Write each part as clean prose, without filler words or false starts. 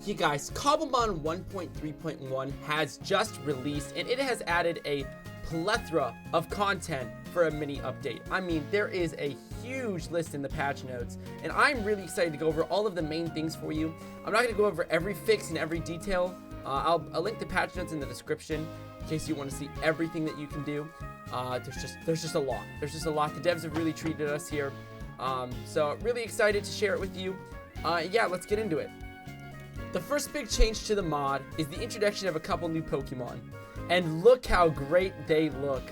You guys, Cobblemon 1.3.1 has just released, and it has added a plethora of content for a mini update. I mean, there is a huge list in the patch notes, and I'm really excited to go over all of the main things for you. I'm not going to go over every fix and every detail. I'll link the patch notes in the description in case you want to see everything that you can do. There's just a lot. There's just a lot. The devs have really treated us here. So really excited to share it with you. Yeah, let's get into it. The first big change to the mod is the introduction of a couple new Pokemon. And look how great they look.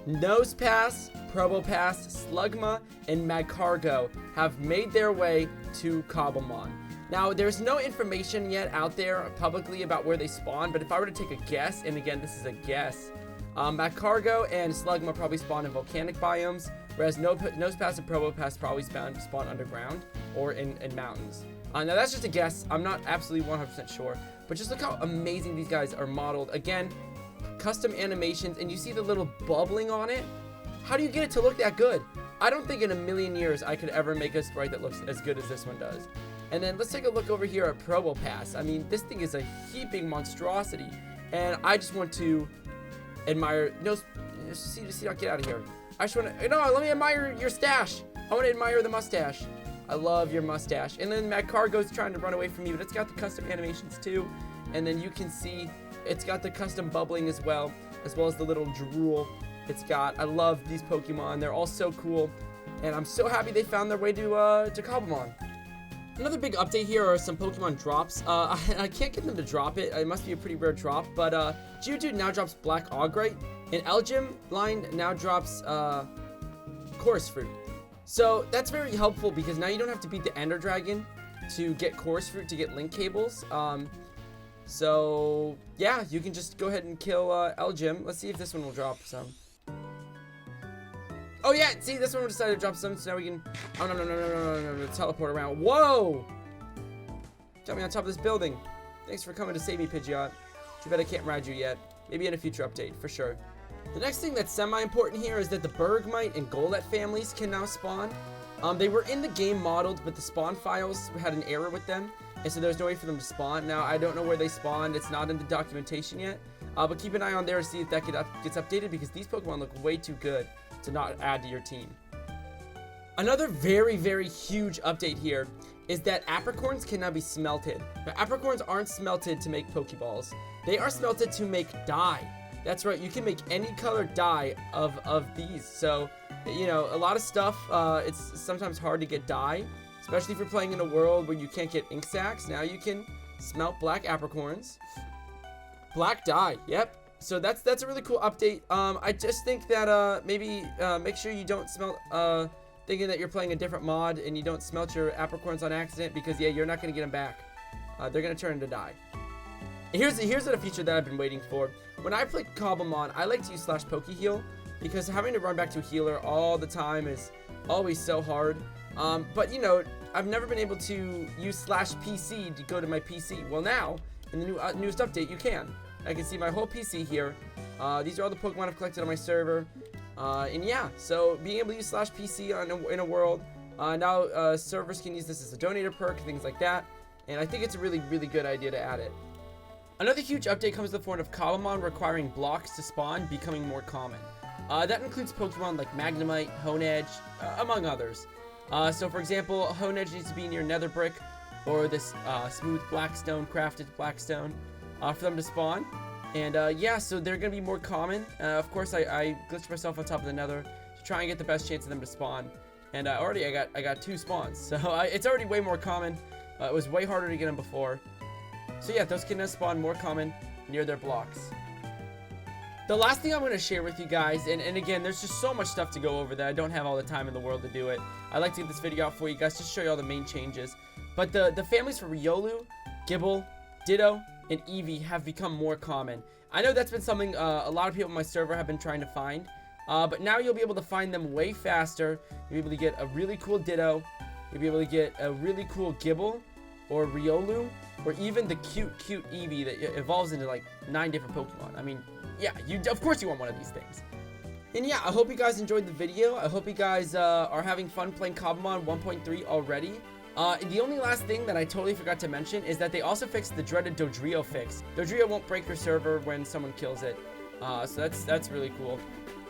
Nosepass, Probopass, Slugma, and Magcargo have made their way to Cobblemon. Now, there's no information yet out there publicly about where they spawn, but if I were to take a guess, and again, this is a guess, Magcargo and Slugma probably spawn in volcanic biomes, whereas Nosepass and Probopass probably spawn underground or in mountains. Now, that's just a guess. I'm not absolutely 100% sure, but just look how amazing these guys are modeled. Again, custom animations, and you see the little bubbling on it. How do you get it to look that good? I don't think in a million years I could ever make a sprite that looks as good as this one does. And then let's take a look over here at Probopass. I mean, this thing is a heaping monstrosity, and I just want to admire. No, see, get out of here. I just want to. No, let me admire your stash. I want to admire the mustache. I love your mustache. And then Magcargo's trying to run away from me, but it's got the custom animations too. And then you can see it's got the custom bubbling as well as the little drool it's got. I love these Pokemon. They're all so cool, and I'm so happy they found their way to Cobblemon. Another big update here are some Pokemon drops. I can't get them to drop it. It must be a pretty rare drop, but Geodude now drops Black Ogrite, and Elgym line now drops Chorus Fruit. So that's very helpful because now you don't have to beat the Ender Dragon to get Chorus Fruit to get link cables. So yeah, you can just go ahead and kill Elgym. Let's see if this one will drop some. Oh yeah, see, this one decided to drop some, so now we can. Oh no, teleport around. Whoa! Got me on top of this building. Thanks for coming to save me, Pidgeot. Too bad I can't ride you yet. Maybe in a future update, for sure. The next thing that's semi-important here is that the Bergmite and Golett families can now spawn. They were in the game modeled, but the spawn files had an error with them, and so there's no way for them to spawn. Now, I don't know where they spawned. It's not in the documentation yet, but keep an eye on there to see if that gets updated, because these Pokemon look way too good to not add to your team. Another very, very huge update here is that apricorns can now be smelted. Now, apricorns aren't smelted to make Pokeballs. They are smelted to make dye. That's right, you can make any color dye of these. So, you know, a lot of stuff, it's sometimes hard to get dye, especially if you're playing in a world where you can't get ink sacs. Now you can smelt black apricorns. Black dye, yep. So that's a really cool update. I just think that maybe make sure you don't smelt thinking that you're playing a different mod and you don't smelt your apricorns on accident, because yeah, you're not gonna get them back. They're gonna turn into dye. Here's a feature that I've been waiting for. When I play Cobblemon, I like to use /PokeHeal, because having to run back to a healer all the time is always so hard. But you know, I've never been able to use /PC to go to my PC. Well, now in the newest update, you can. I can see my whole PC here. These are all the Pokemon I've collected on my server. And yeah, so being able to use /PC in a world, now servers can use this as a donator perk, things like that. And I think it's a really, really good idea to add it. Another huge update comes in the form of Cobblemon requiring blocks to spawn becoming more common. That includes Pokemon like Magnemite, Honedge, among others. So for example, Honedge needs to be near Nether Brick or this smooth Blackstone, crafted Blackstone, for them to spawn. And yeah, so they're going to be more common. Of course, I glitched myself on top of the Nether to try and get the best chance of them to spawn. And already I got 2 spawns, so it's already way more common. It was way harder to get them before. So yeah, those can spawn more common near their blocks. The last thing I'm going to share with you guys, and again, there's just so much stuff to go over that I don't have all the time in the world to do it. I like to get this video out for you guys, just to show you all the main changes. But the families for Riolu, Gible, Ditto, and Eevee have become more common. I know that's been something a lot of people on my server have been trying to find. But now you'll be able to find them way faster. You'll be able to get a really cool Ditto. You'll be able to get a really cool Gible or Riolu, or even the cute Eevee that evolves into like 9 different Pokemon. I mean, yeah, of course you want one of these things. And yeah, I hope you guys enjoyed the video. I hope you guys are having fun playing Cobblemon 1.3 already. The only last thing that I totally forgot to mention is that they also fixed the dreaded Dodrio fix. Dodrio won't break your server when someone kills it. So that's really cool.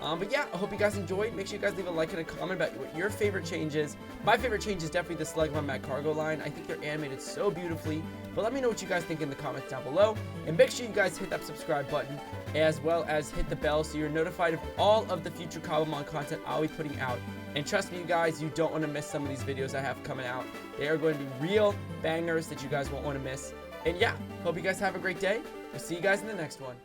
But yeah, I hope you guys enjoyed. Make sure you guys leave a like and a comment about what your favorite change is. My favorite change is definitely the Slugma Mac cargo line. I think they're animated so beautifully. But let me know what you guys think in the comments down below. And make sure you guys hit that subscribe button, as well as hit the bell so you're notified of all of the future Cobblemon content I'll be putting out. And trust me, you guys, you don't want to miss some of these videos I have coming out. They are going to be real bangers that you guys won't want to miss. And yeah, hope you guys have a great day. We'll see you guys in the next one.